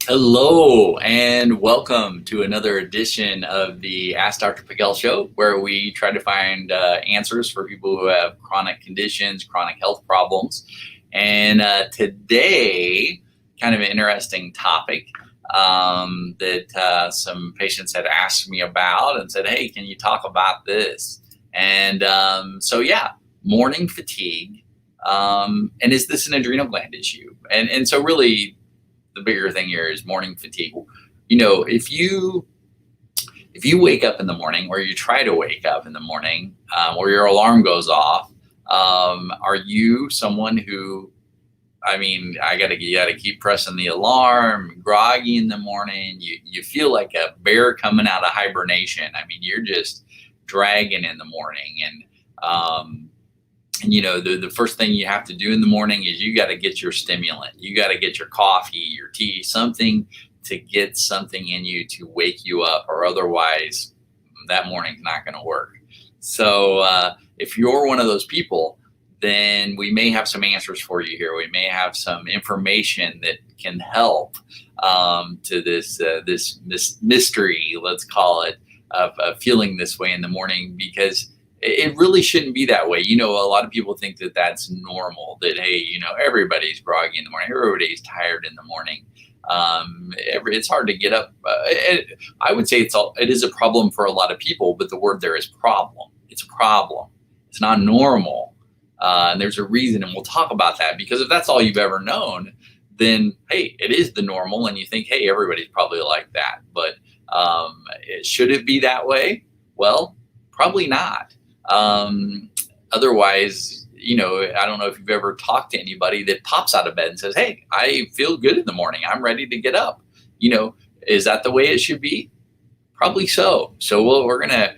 Hello and welcome to another edition of the Ask Dr. Pickel show, where we try to find answers for people who have chronic conditions, chronic health problems. And today, kind of an interesting topic that some patients had asked me about and said, hey, can you talk about this? And morning fatigue. And is this an adrenal gland issue? And so really, the bigger thing here is morning fatigue. You know, if you wake up in the morning, or you try to wake up in the morning, or your alarm goes off, are you someone who, you gotta keep pressing the alarm, groggy in the morning? You feel like a bear coming out of hibernation. I mean, you're just dragging in the morning, and the first thing you have to do in the morning is you got to get your stimulant. You got to get your coffee, your tea, something to get something in you to wake you up, or otherwise that morning's not going to work. So if you're one of those people, then we may have some answers for you here. We may have some information that can help to this mystery, let's call it, of feeling this way in the morning, because it really shouldn't be that way. You know, a lot of people think that that's normal, that, hey, everybody's groggy in the morning, everybody's tired in the morning. It's hard to get up. I would say it is a problem for a lot of people, but the word there is problem. It's a problem. It's not normal. And there's a reason, and we'll talk about that, because if that's all you've ever known, then, hey, it is the normal, and you think, hey, everybody's probably like that. But should it be that way? Well, probably not. Otherwise, I don't know if you've ever talked to anybody that pops out of bed and says, hey, I feel good in the morning, I'm ready to get up. Is that the way it should be? Probably so. So we're gonna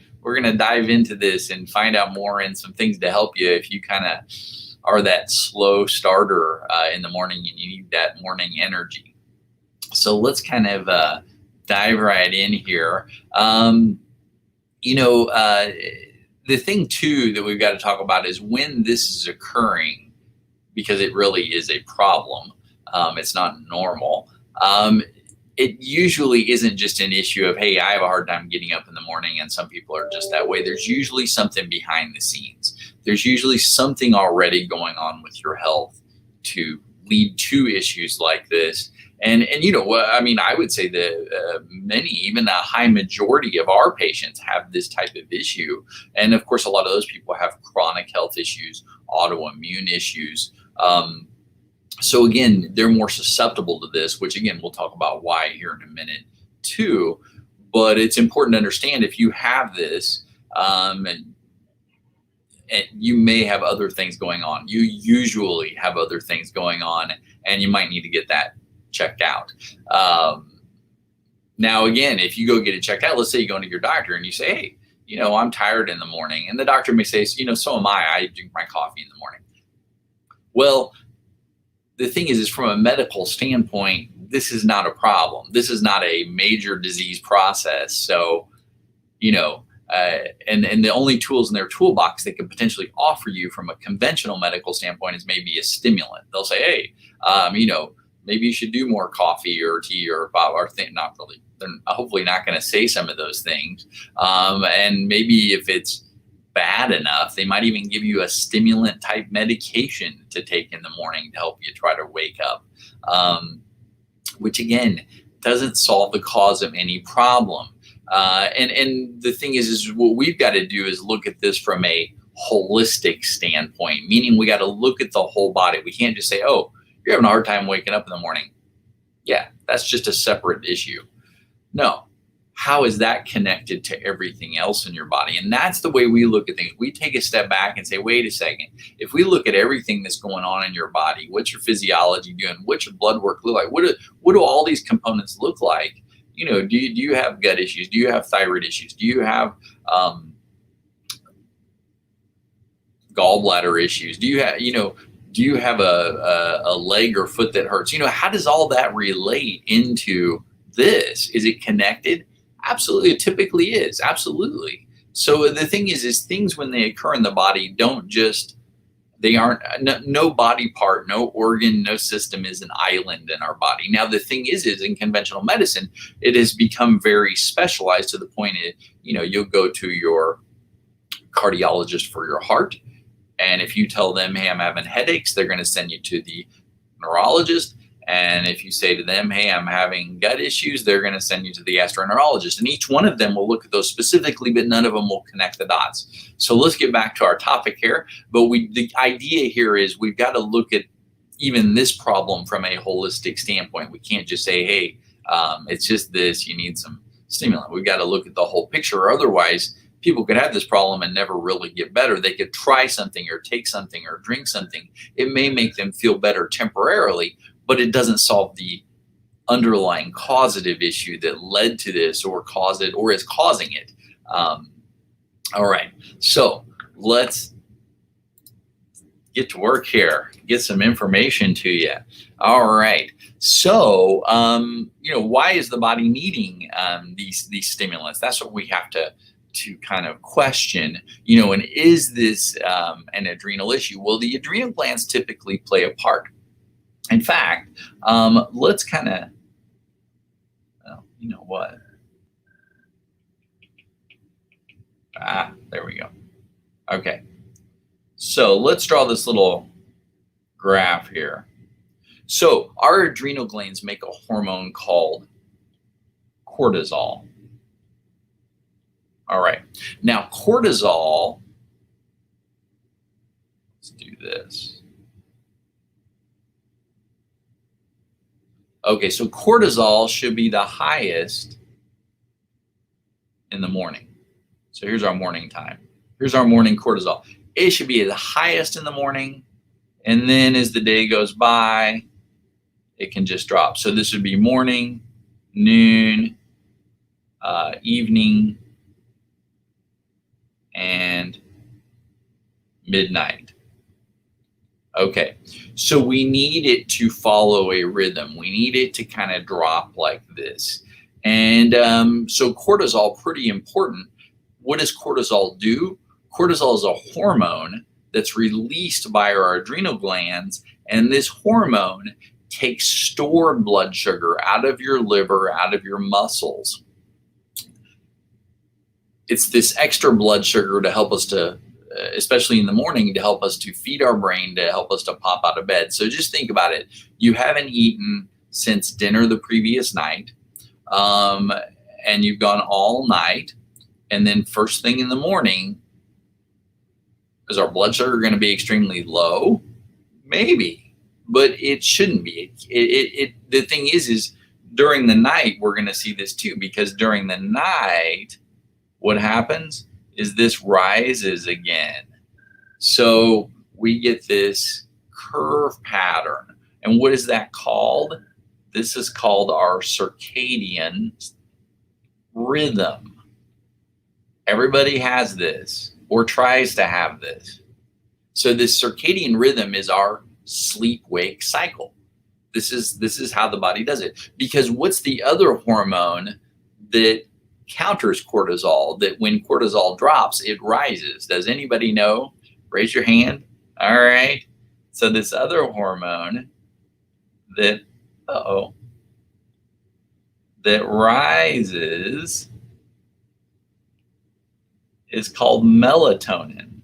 dive into this and find out more, and some things to help you if you kind of are that slow starter in the morning and you need that morning energy. So let's kind of dive right in here. The thing too that we've got to talk about is when this is occurring, because it really is a problem. It's not normal. It usually isn't just an issue of, hey, I have a hard time getting up in the morning, and some people are just that way. There's usually something behind the scenes. There's usually something already going on with your health to lead to issues like this. And I would say that many, even a high majority of our patients have this type of issue. And of course, a lot of those people have chronic health issues, autoimmune issues. So again, they're more susceptible to this, which again, we'll talk about why here in a minute too. But it's important to understand, if you have this, and you may have other things going on. You usually have other things going on, and you might need to get that checked out. Now, again, if you go get it checked out, let's say you go into your doctor and you say, hey, I'm tired in the morning. And the doctor may say, so am I. I drink my coffee in the morning. Well, the thing is from a medical standpoint, this is not a problem. This is not a major disease process. So, and the only tools in their toolbox they could potentially offer you from a conventional medical standpoint is maybe a stimulant. They'll say, hey, maybe you should do more coffee or tea or not really. They're hopefully not going to say some of those things. And maybe if it's bad enough, they might even give you a stimulant type medication to take in the morning to help you try to wake up, which again, doesn't solve the cause of any problem. And the thing is what we've got to do is look at this from a holistic standpoint, meaning we got to look at the whole body. We can't just say, oh, you're having a hard time waking up in the morning. Yeah, that's just a separate issue. No. How is that connected to everything else in your body? And that's the way we look at things. We take a step back and say, wait a second. If we look at everything that's going on in your body, what's your physiology doing? What's your blood work look like? What do all these components look like? Do you have gut issues? Do you have thyroid issues? Do you have gallbladder issues? Do you have a leg or foot that hurts? How does all that relate into this? Is it connected? Absolutely. It typically is. Absolutely. So the thing is things when they occur in the body don't just They aren't, no body part, no organ, no system is an island in our body. Now, the thing is in conventional medicine, it has become very specialized to the point, you'll go to your cardiologist for your heart. And if you tell them, hey, I'm having headaches, they're going to send you to the neurologist. And if you say to them, hey, I'm having gut issues, they're going to send you to the gastroenterologist. And each one of them will look at those specifically, but none of them will connect the dots. So let's get back to our topic here. But the idea here is we've got to look at even this problem from a holistic standpoint. We can't just say, hey, it's just this, you need some stimulant. We've got to look at the whole picture, or otherwise people could have this problem and never really get better. They could try something or take something or drink something. It may make them feel better temporarily, but it doesn't solve the underlying causative issue that led to this or cause it or is causing it. All right, so let's get to work here, get some information to you. All right, so why is the body needing these stimulants? That's what we have to kind of question, and is this an adrenal issue? Well, the adrenal glands typically play a part. In fact, let's kind of, what? There we go. Okay. So let's draw this little graph here. So our adrenal glands make a hormone called cortisol. All right. Now, cortisol, let's do this. Okay, so cortisol should be the highest in the morning. So here's our morning time. Here's our morning cortisol. It should be the highest in the morning, and then as the day goes by, it can just drop. So this would be morning, noon, evening, and midnight. Okay, so we need it to follow a rhythm. We need it to kind of drop like this. And so cortisol, pretty important. What does cortisol do? Cortisol is a hormone that's released by our adrenal glands, and this hormone takes stored blood sugar out of your liver, out of your muscles. It's this extra blood sugar to help us to, especially in the morning, to help us to feed our brain, to help us to pop out of bed. So just think about it. You haven't eaten since dinner the previous night, and you've gone all night, and then first thing in the morning, is our blood sugar going to be extremely low? Maybe, but it shouldn't be. The thing is during the night, we're going to see this too, because during the night, what happens is this rises again. So we get this curve pattern. And what is that called? This is called our circadian rhythm. Everybody has this or tries to have this. So this circadian rhythm is our sleep-wake cycle. This is how the body does it. Because what's the other hormone that counters cortisol, that when cortisol drops, it rises? Does anybody know? Raise your hand. All right. So this other hormone that, that rises is called melatonin.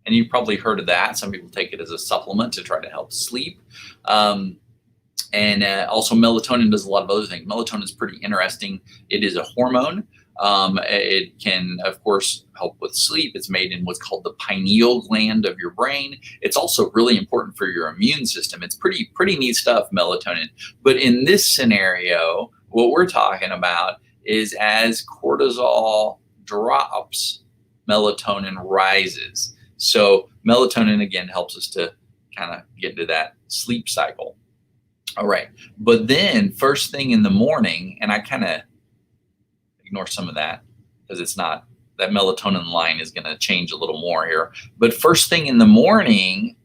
And you've probably heard of that. Some people take it as a supplement to try to help sleep. And also melatonin does a lot of other things. Melatonin is pretty interesting. It is a hormone. It can, of course, help with sleep. It's made in what's called the pineal gland of your brain. It's also really important for your immune system. It's pretty neat stuff, melatonin. But in this scenario, what we're talking about is as cortisol drops, melatonin rises. So melatonin, again, helps us to kind of get into that sleep cycle. All right. But then first thing in the morning, and I kind of ignore some of that because it's not, that melatonin line is going to change a little more here. But first thing in the morning,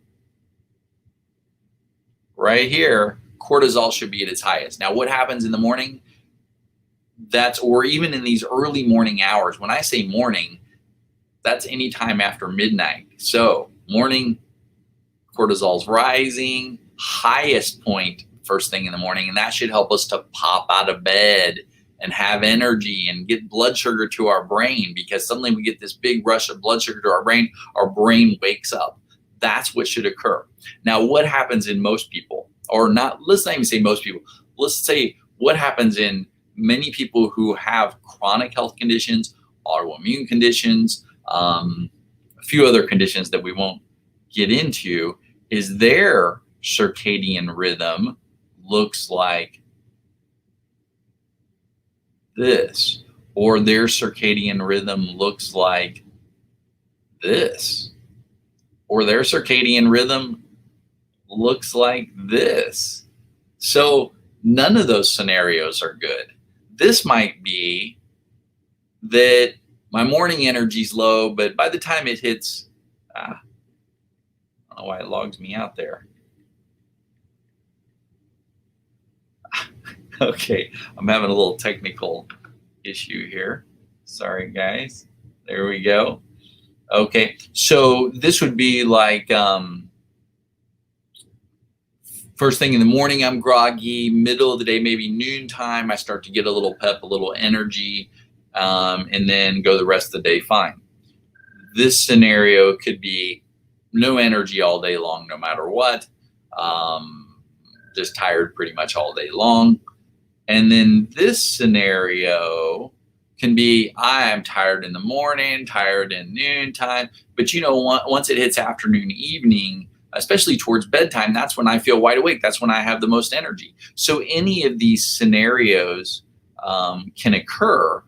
right here, cortisol should be at its highest. Now, what happens in the morning? Or even in these early morning hours. When I say morning, that's any time after midnight. So morning, cortisol's rising, highest point first thing in the morning, and that should help us to pop out of bed and have energy and get blood sugar to our brain, because suddenly we get this big rush of blood sugar to our brain wakes up. That's what should occur. Now, what happens in most people, or not, let's not even say most people, let's say what happens in many people who have chronic health conditions, autoimmune conditions, a few other conditions that we won't get into, is their circadian rhythm looks like this, or their circadian rhythm looks like this, or their circadian rhythm looks like this. So none of those scenarios are good. This might be that my morning energy's low, but by the time it hits, I don't know why it logs me out there. Okay, I'm having a little technical issue here. Sorry, guys. There we go. Okay, so this would be like first thing in the morning, I'm groggy. Middle of the day, maybe noontime, I start to get a little pep, a little energy, and then go the rest of the day fine. This scenario could be no energy all day long, no matter what. Just tired pretty much all day long. And then this scenario can be, I'm tired in the morning, tired in noontime, but you know, once it hits afternoon, evening, especially towards bedtime, that's when I feel wide awake. That's when I have the most energy. So any of these scenarios can occur.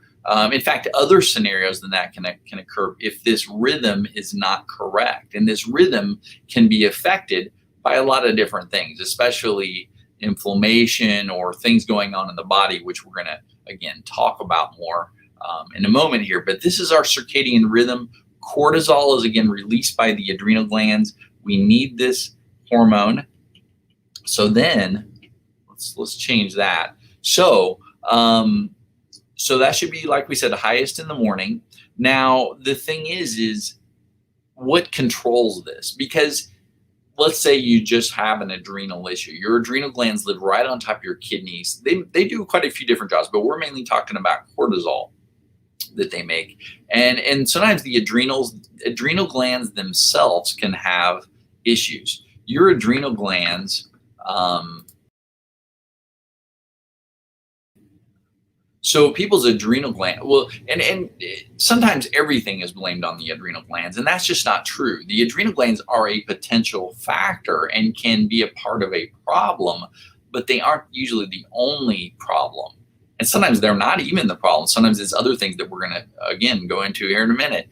In fact, other scenarios than that can occur if this rhythm is not correct. And this rhythm can be affected by a lot of different things, especially inflammation or things going on in the body, which we're going to, again, talk about more in a moment here. But this is our circadian rhythm. Cortisol is, again, released by the adrenal glands. We need this hormone. So then let's change that. So that should be, like we said, the highest in the morning. Now, the thing is what controls this? Because let's say you just have an adrenal issue. Your adrenal glands live right on top of your kidneys. They do quite a few different jobs, but we're mainly talking about cortisol that they make. And sometimes the adrenal glands themselves can have issues. Your adrenal glands, so people's adrenal gland, well, and sometimes everything is blamed on the adrenal glands, and that's just not true. The adrenal glands are a potential factor and can be a part of a problem, but they aren't usually the only problem. And sometimes they're not even the problem. Sometimes it's other things that we're going to, again, go into here in a minute.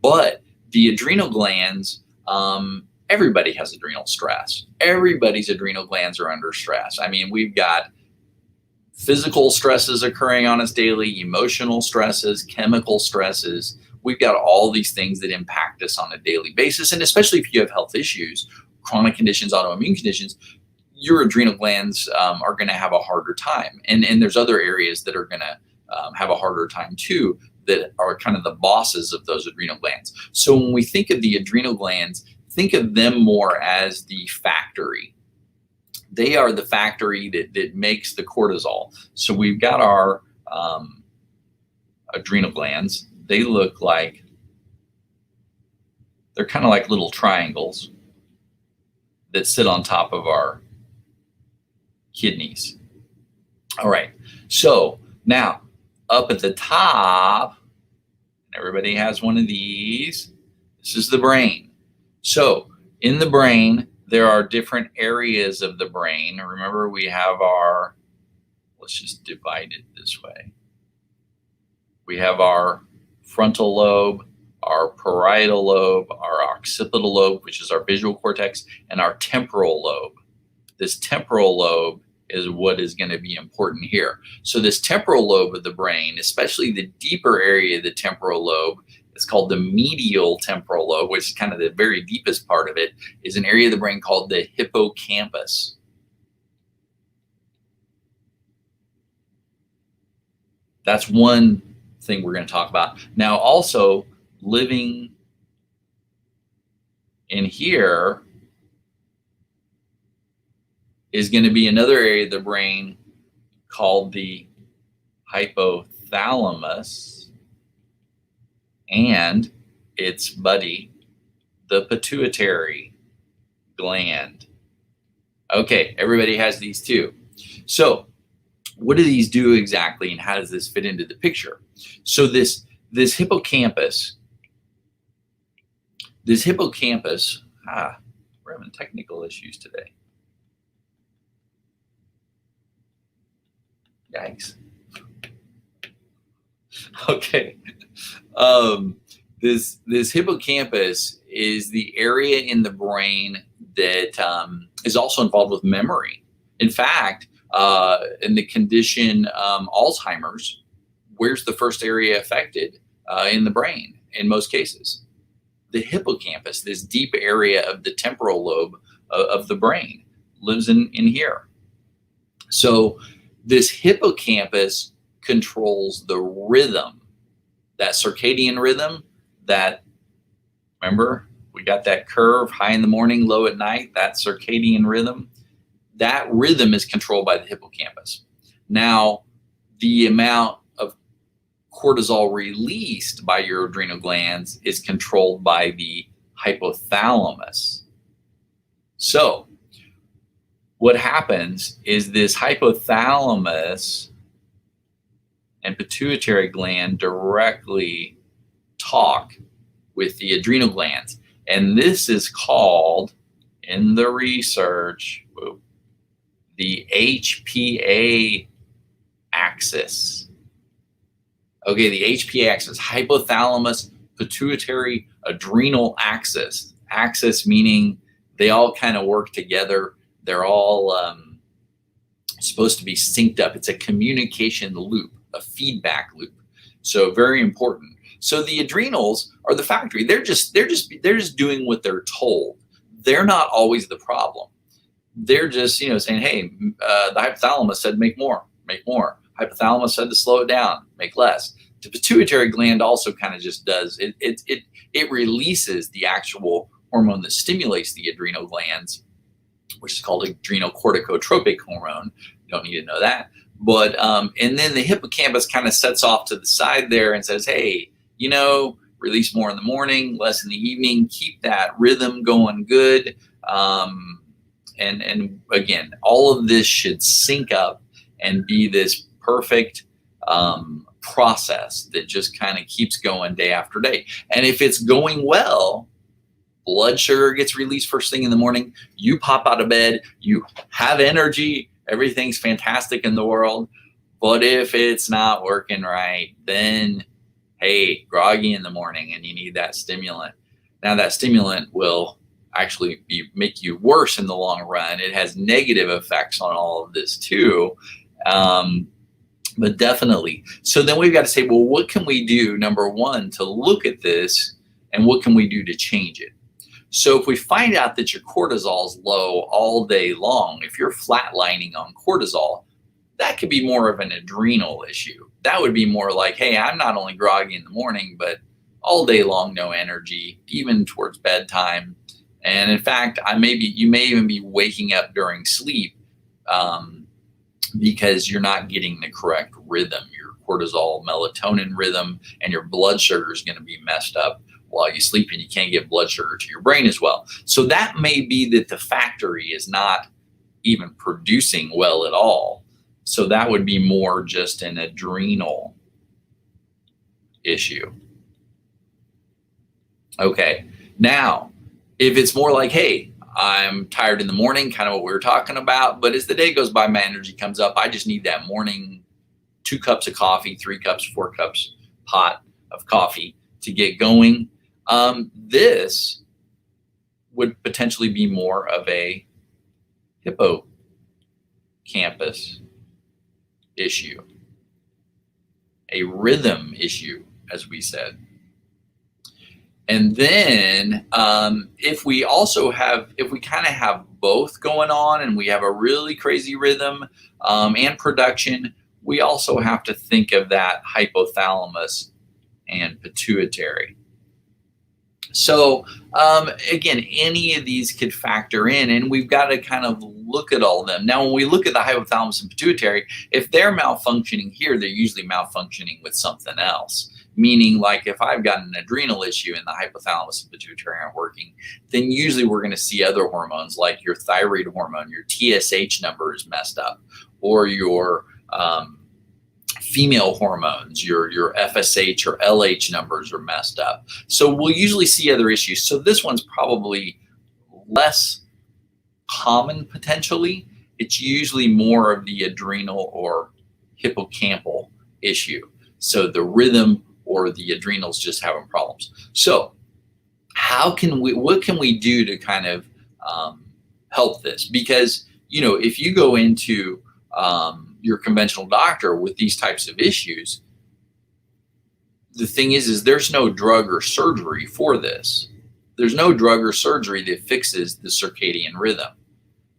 But the adrenal glands, everybody has adrenal stress. Everybody's adrenal glands are under stress. I mean, we've got physical stresses occurring on us daily, emotional stresses, chemical stresses. We've got all these things that impact us on a daily basis. And especially if you have health issues, chronic conditions, autoimmune conditions, your adrenal glands are going to have a harder time. And there's other areas that are going to have a harder time too, that are kind of the bosses of those adrenal glands. So when we think of the adrenal glands, think of them more as the factory. They are the factory that makes the cortisol. So we've got our adrenal glands. They look like, they're kind of like little triangles that sit on top of our kidneys. All right, so now up at the top, everybody has one of these. This is the brain. So in the brain, there are different areas of the brain. Remember, we have our, let's just divide it this way. We have our frontal lobe, our parietal lobe, our occipital lobe, which is our visual cortex, and our temporal lobe. This temporal lobe is what is going to be important here. So this temporal lobe of the brain, especially the deeper area of the temporal lobe, it's called the medial temporal lobe, which is kind of the very deepest part of it, is an area of the brain called the hippocampus. That's one thing we're going to talk about. Now, also living In here is going to be another area of the brain called the hypothalamus and its buddy, the pituitary gland. Okay, everybody has these too. So what do these do exactly, and how does this fit into the picture? So this hippocampus, we're having technical issues today. Yikes. Okay. This hippocampus is the area in the brain that is also involved with memory. In fact, in the condition Alzheimer's, where's the first area affected in the brain in most cases? The hippocampus, this deep area of the temporal lobe of the brain, lives in here. So this hippocampus controls the rhythm, that circadian rhythm, that, remember, we got that curve, high in the morning, low at night, that circadian rhythm. That rhythm is controlled by the hippocampus. Now, the amount of cortisol released by your adrenal glands is controlled by the hypothalamus. So, what happens is this hypothalamus and pituitary gland directly talk with the adrenal glands. And this is called, in the research, the HPA axis. Okay, the HPA axis, hypothalamus, pituitary, adrenal axis. Axis meaning they all kind of work together. They're all supposed to be synced up. It's a communication loop, a feedback loop. So very important. So the adrenals are the factory. They're just doing what they're told. They're not always the problem. They're just, saying, hey, the hypothalamus said make more, make more. Hypothalamus said to slow it down, make less. The pituitary gland also kind of just does it. It releases the actual hormone that stimulates the adrenal glands, which is called adrenal corticotropic hormone. You don't need to know that. But and then the hippocampus kind of sets off to the side there and says, hey, release more in the morning, less in the evening, keep that rhythm going good. And again, all of this should sync up and be this perfect process that just kind of keeps going day after day. And if it's going well, blood sugar gets released first thing in the morning. You pop out of bed, you have energy, everything's fantastic in the world. But if it's not working right, then, hey, groggy in the morning and you need that stimulant. Now that stimulant will actually make you worse in the long run. It has negative effects on all of this too. But definitely. So then we've got to say, well, what can we do, number one, to look at this, and what can we do to change it? So if we find out that your cortisol is low all day long, if you're flatlining on cortisol, that could be more of an adrenal issue. That would be more like, hey, I'm not only groggy in the morning, but all day long, no energy, even towards bedtime. And in fact, you may even be waking up during sleep because you're not getting the correct rhythm, your cortisol, melatonin rhythm, and your blood sugar is going to be messed up while you sleep, and you can't get blood sugar to your brain as well. So that may be that the factory is not even producing well at all. So that would be more just an adrenal issue. Okay, now, if it's more like, hey, I'm tired in the morning, kind of what we were talking about, but as the day goes by, my energy comes up. I just need that morning 2 cups of coffee, 3 cups, 4 cups pot of coffee to get going. This would potentially be more of a hippocampus issue, a rhythm issue, as we said. And then if we kind of have both going on and we have a really crazy rhythm and production, we also have to think of that hypothalamus and pituitary. So again, any of these could factor in, and we've got to kind of look at all of them. Now, when we look at the hypothalamus and pituitary, if they're malfunctioning here, they're usually malfunctioning with something else. Meaning, like if I've got an adrenal issue and the hypothalamus and pituitary aren't working, then usually we're going to see other hormones like your thyroid hormone, your TSH number is messed up, or your female hormones, your FSH or LH numbers are messed up. So we'll usually see other issues. So this one's probably less common potentially. It's usually more of the adrenal or hippocampal issue. So the rhythm or the adrenals just having problems. So what can we do to kind of help this? Because, if you go into your conventional doctor with these types of issues, the thing is there's no drug or surgery for this. There's no drug or surgery that fixes the circadian rhythm.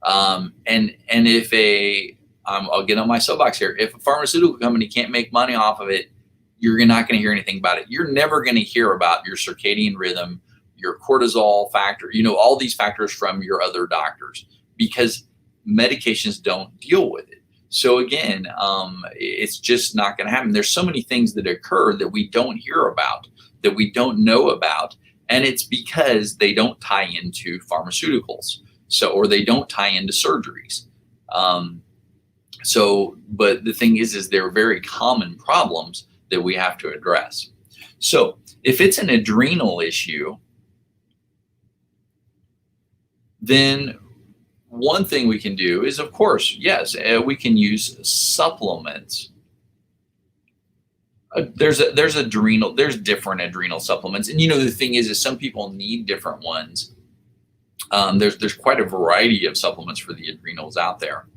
And if I'll get on my soapbox here. If a pharmaceutical company can't make money off of it, you're not going to hear anything about it. You're never going to hear about your circadian rhythm, your cortisol factor, all these factors from your other doctors, because medications don't deal with it. So again, it's just not going to happen. There's so many things that occur that we don't hear about, that we don't know about, and it's because they don't tie into pharmaceuticals, or they don't tie into surgeries. But the thing is they're very common problems that we have to address. So if it's an adrenal issue, then one thing we can do is, of course, yes, we can use supplements. There's different adrenal supplements, and the thing is some people need different ones. There's quite a variety of supplements for the adrenals out there,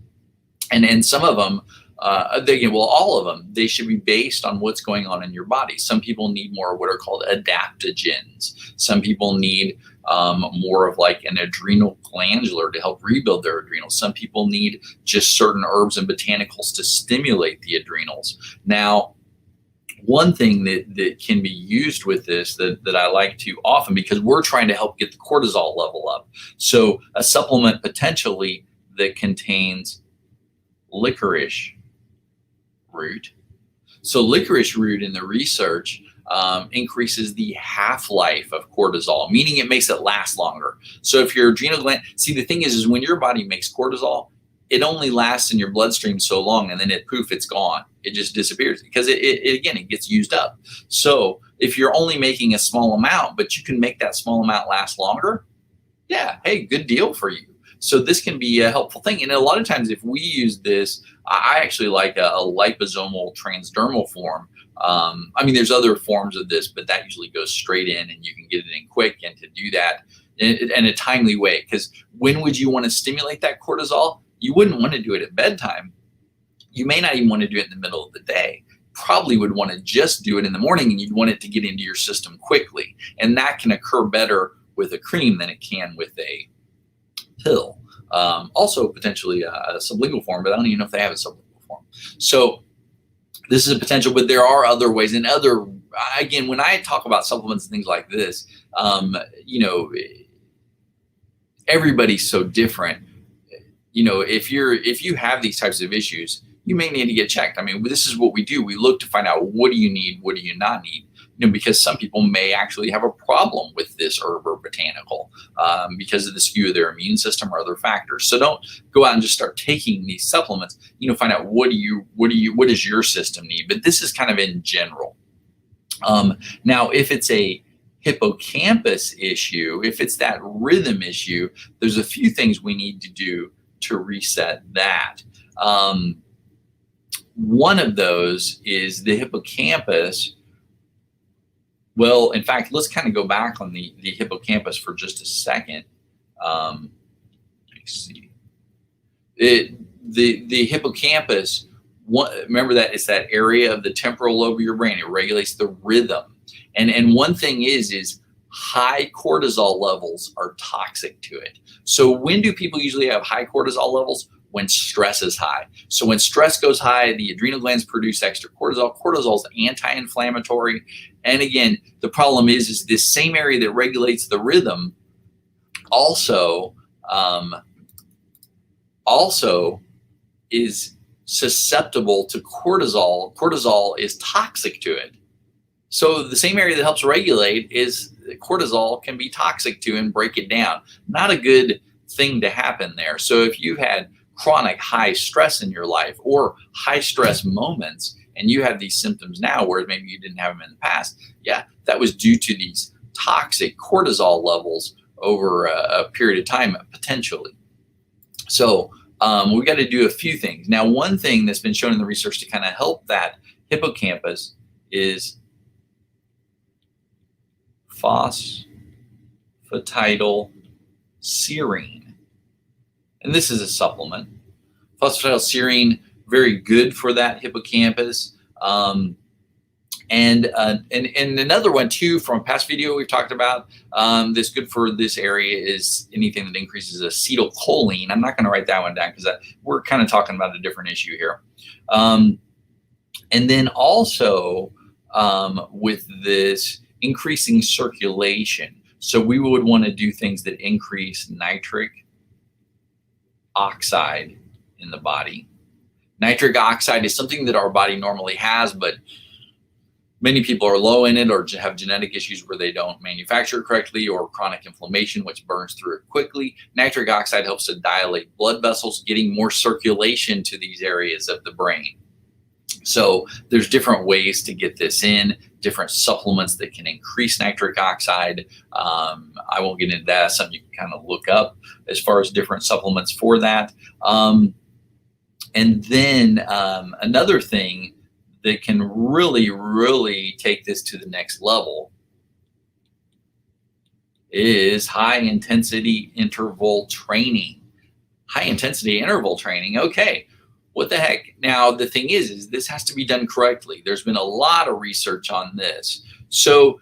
and some of them, all of them, they should be based on what's going on in your body. Some people need more of what are called adaptogens. Some people need more of like an adrenal glandular to help rebuild their adrenals. Some people need just certain herbs and botanicals to stimulate the adrenals. Now, one thing that can be used with this that I like to often, because we're trying to help get the cortisol level up. So a supplement potentially that contains licorice root. So licorice root in the research increases the half-life of cortisol, meaning it makes it last longer. So if your adrenal gland, the thing is when your body makes cortisol, it only lasts in your bloodstream so long, and then it's gone. It just disappears because it gets used up. So if you're only making a small amount, but you can make that small amount last longer, yeah, hey, good deal for you. So this can be a helpful thing. And a lot of times if we use this, I actually like a liposomal transdermal form. There's other forms of this, but that usually goes straight in and you can get it in quick, and to do that in a timely way. Because when would you want to stimulate that cortisol? You wouldn't want to do it at bedtime. You may not even want to do it in the middle of the day. Probably would want to just do it in the morning, and you'd want it to get into your system quickly. And that can occur better with a cream than it can with a pill. Also potentially a sublingual form, but I don't even know if they have a sublingual form. So this is a potential, but there are other ways. And again, when I talk about supplements and things like this, everybody's so different. If you have these types of issues, you may need to get checked. This is what we do. We look to find out, what do you need? What do you not need? Because some people may actually have a problem with this herb or botanical because of the skew of their immune system or other factors. So don't go out and just start taking these supplements. Find out what does your system need? But this is kind of in general. Now, if it's a hippocampus issue, if it's that rhythm issue, there's a few things we need to do to reset that. One of those is the hippocampus. Well, in fact, let's kind of go back on the hippocampus for just a second. Let's see. The hippocampus, remember that it's that area of the temporal lobe of your brain. It regulates the rhythm. And one thing is high cortisol levels are toxic to it. So when do people usually have high cortisol levels? when stress is high. So when stress goes high, the adrenal glands produce extra cortisol. Cortisol is anti-inflammatory. And again, the problem is this same area that regulates the rhythm also is susceptible to cortisol. Cortisol is toxic to it. So the same area that helps regulate is cortisol can be toxic to and break it down. Not a good thing to happen there. So if you've had chronic high stress in your life or high stress moments, and you have these symptoms now where maybe you didn't have them in the past, yeah, that was due to these toxic cortisol levels over a period of time, potentially. So we got to do a few things. Now, one thing that's been shown in the research to kind of help that hippocampus is phosphatidylserine. And this is a supplement. Phosphatidylserine, very good for that hippocampus. And another one too from a past video we've talked about that's good for this area is anything that increases acetylcholine. I'm not going to write that one down because we're kind of talking about a different issue here. And then also with this increasing circulation. So we would want to do things that increase nitric oxide in the body. Nitric oxide is something that our body normally has, but many people are low in it or have genetic issues where they don't manufacture it correctly, or chronic inflammation, which burns through it quickly. Nitric oxide helps to dilate blood vessels, getting more circulation to these areas of the brain. So there's different ways to get this in, different supplements that can increase nitric oxide. I won't get into that. That's something you can kind of look up as far as different supplements for that. And then another thing that can really, really take this to the next level is high intensity interval training. High intensity interval training, okay. What the heck? Now, the thing is this has to be done correctly. There's been a lot of research on this. So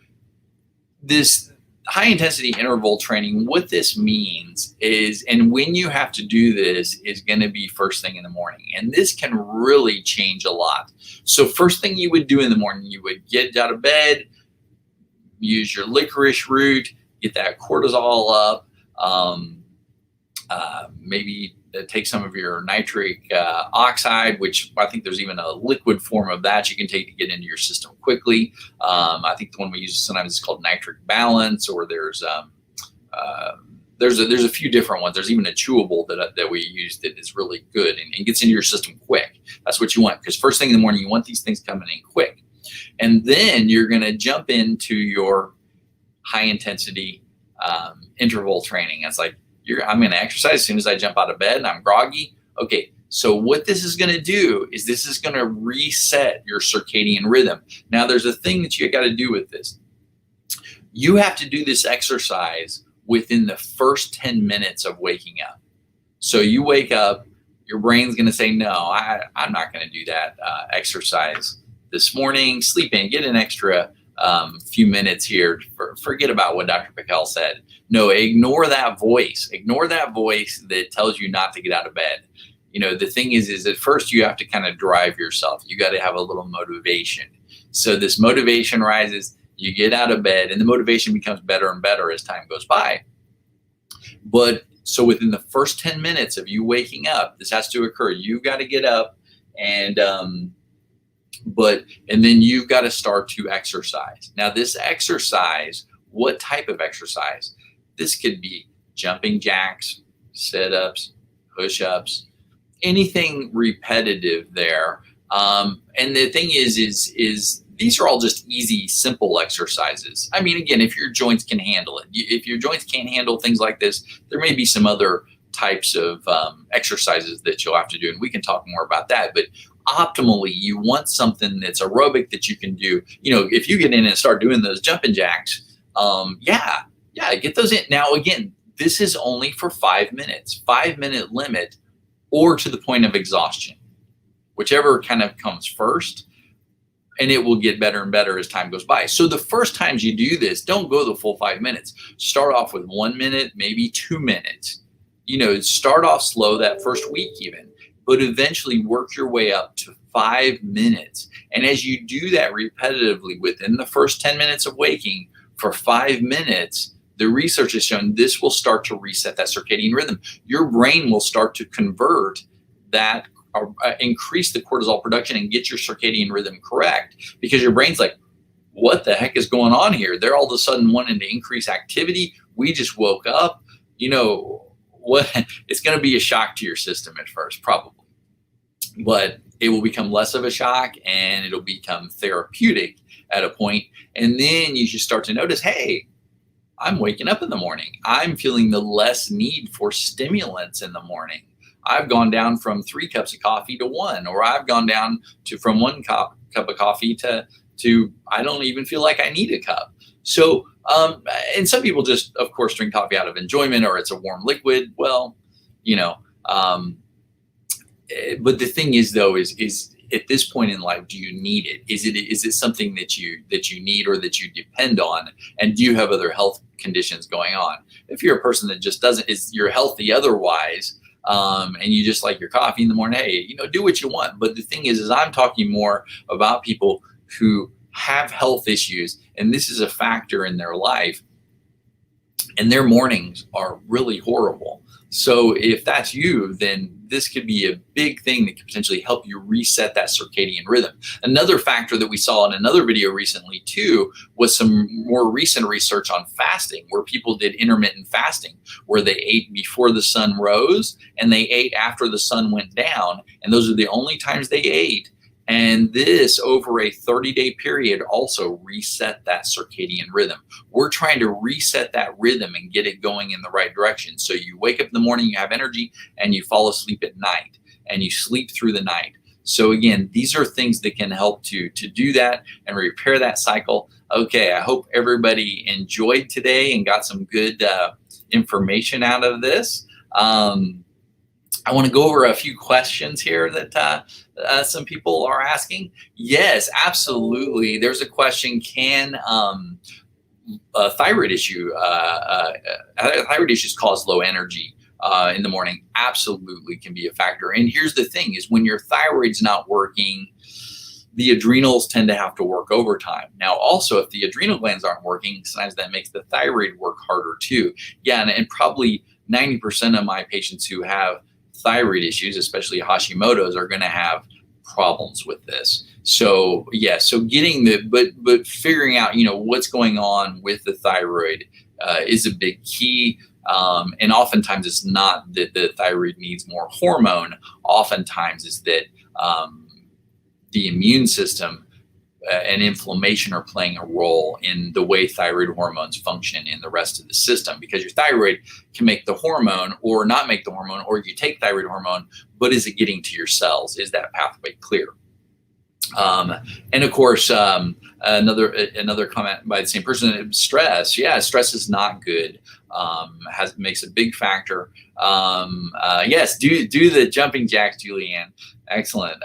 this high intensity interval training, what this means is, and when you have to do this, is going to be first thing in the morning. And this can really change a lot. So first thing you would do in the morning, you would get out of bed, use your licorice root, get that cortisol up, maybe take some of your nitric oxide, which I think there's even a liquid form of that you can take to get into your system quickly. I think the one we use sometimes is called nitric balance, or there's a few different ones. There's even a chewable that we use that is really good and gets into your system quick. That's what you want, because first thing in the morning, you want these things coming in quick. And then you're going to jump into your high intensity interval training. It's like, I'm going to exercise as soon as I jump out of bed and I'm groggy. Okay, so what this is going to do is this is going to reset your circadian rhythm. Now, there's a thing that you got to do with this. You have to do this exercise within the first 10 minutes of waking up. So you wake up, your brain's going to say, no, I'm not going to do that exercise this morning. Sleep in, get an extra few minutes here. Forget about what Dr. Pickel said. No, ignore that voice. Ignore that voice that tells you not to get out of bed. You know, the thing is at first you have to kind of drive yourself. You got to have a little motivation. So this motivation rises, you get out of bed, and the motivation becomes better and better as time goes by. But so within the first 10 minutes of you waking up, this has to occur. You've got to get up and then you've got to start to exercise. Now, this exercise, what type of exercise? This could be jumping jacks, sit-ups, push-ups, anything repetitive there. And the thing is these are all just easy, simple exercises. I mean, again, if your joints can handle it. If your joints can't handle things like this, there may be some other types of exercises that you'll have to do, and we can talk more about that. But optimally, you want something that's aerobic that you can do. You know, if you get in and start doing those jumping jacks, get those in. Now, again, this is only for 5 minutes, 5-minute limit, or to the point of exhaustion, whichever kind of comes first, and it will get better and better as time goes by. So the first times you do this, don't go the full 5 minutes. Start off with 1 minute, maybe 2 minutes. start off slow that first week even, but eventually work your way up to 5 minutes. And as you do that repetitively within the first 10 minutes of waking for 5 minutes, the research has shown this will start to reset that circadian rhythm. Your brain will start to convert that, increase the cortisol production and get your circadian rhythm correct, because your brain's like, what the heck is going on here? They're all of a sudden wanting to increase activity. We just woke up. What? It's going to be a shock to your system at first, probably, but it will become less of a shock and it'll become therapeutic at a point. And then you should start to notice, hey, I'm waking up in the morning. I'm feeling the less need for stimulants in the morning. I've gone down from 3 cups of coffee to 1, or I've gone down from 1 cup of coffee to I don't even feel like I need a cup. So, and some people just, of course, drink coffee out of enjoyment, or it's a warm liquid. Well, but the thing is, though, is at this point in life, do you need it? Is it something that you need or that you depend on? And do you have other health conditions going on? If you're a person that just you're healthy otherwise, and you just like your coffee in the morning, hey, do what you want. But the thing is I'm talking more about people who have health issues, and this is a factor in their life, and their mornings are really horrible. So if that's you, then this could be a big thing that could potentially help you reset that circadian rhythm. Another factor that we saw in another video recently too was some more recent research on fasting, where people did intermittent fasting, where they ate before the sun rose and they ate after the sun went down. And those are the only times they ate. And this, over a 30-day period, also reset that circadian rhythm. We're trying to reset that rhythm and get it going in the right direction. So you wake up in the morning, you have energy, and you fall asleep at night, and you sleep through the night. So again, these are things that can help to do that and repair that cycle. Okay, I hope everybody enjoyed today and got some good information out of this. I want to go over a few questions here that some people are asking. Yes, absolutely. There's a question: can thyroid issues cause low energy in the morning? Absolutely, can be a factor. And here's the thing: is when your thyroid's not working, the adrenals tend to have to work overtime. Now, also, if the adrenal glands aren't working, sometimes that makes the thyroid work harder too. Yeah, and probably 90% of my patients who have thyroid issues, especially Hashimoto's, are going to have problems with this. So yeah, so getting but figuring out, what's going on with the thyroid is a big key. And oftentimes it's not that the thyroid needs more hormone. Oftentimes it's that the immune system and inflammation are playing a role in the way thyroid hormones function in the rest of the system, because your thyroid can make the hormone or not make the hormone, or you take thyroid hormone, but is it getting to your cells? Is that pathway clear? And of course, another comment by the same person: stress. Yeah, stress is not good. Makes a big factor. Yes, do the jumping jacks, Julianne. Excellent.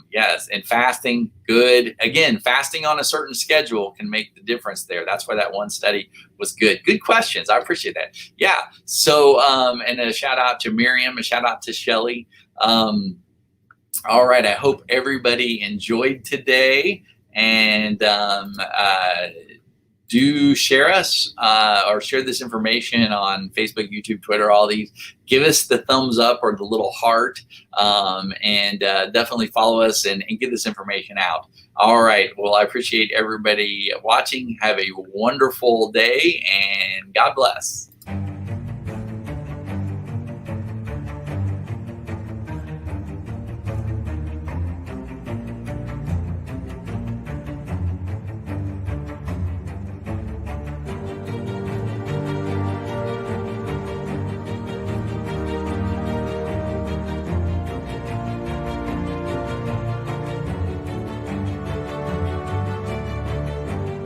Yes, and fasting, good. Again, fasting on a certain schedule can make the difference there. That's why that one study was good. Good questions. I appreciate that. Yeah. So, and a shout out to Miriam, a shout out to Shelly. All right. I hope everybody enjoyed today, and do share us or share this information on Facebook, YouTube, Twitter, all these. Give us the thumbs up or the little heart, and definitely follow us and get this information out. All right. Well, I appreciate everybody watching. Have a wonderful day, and God bless.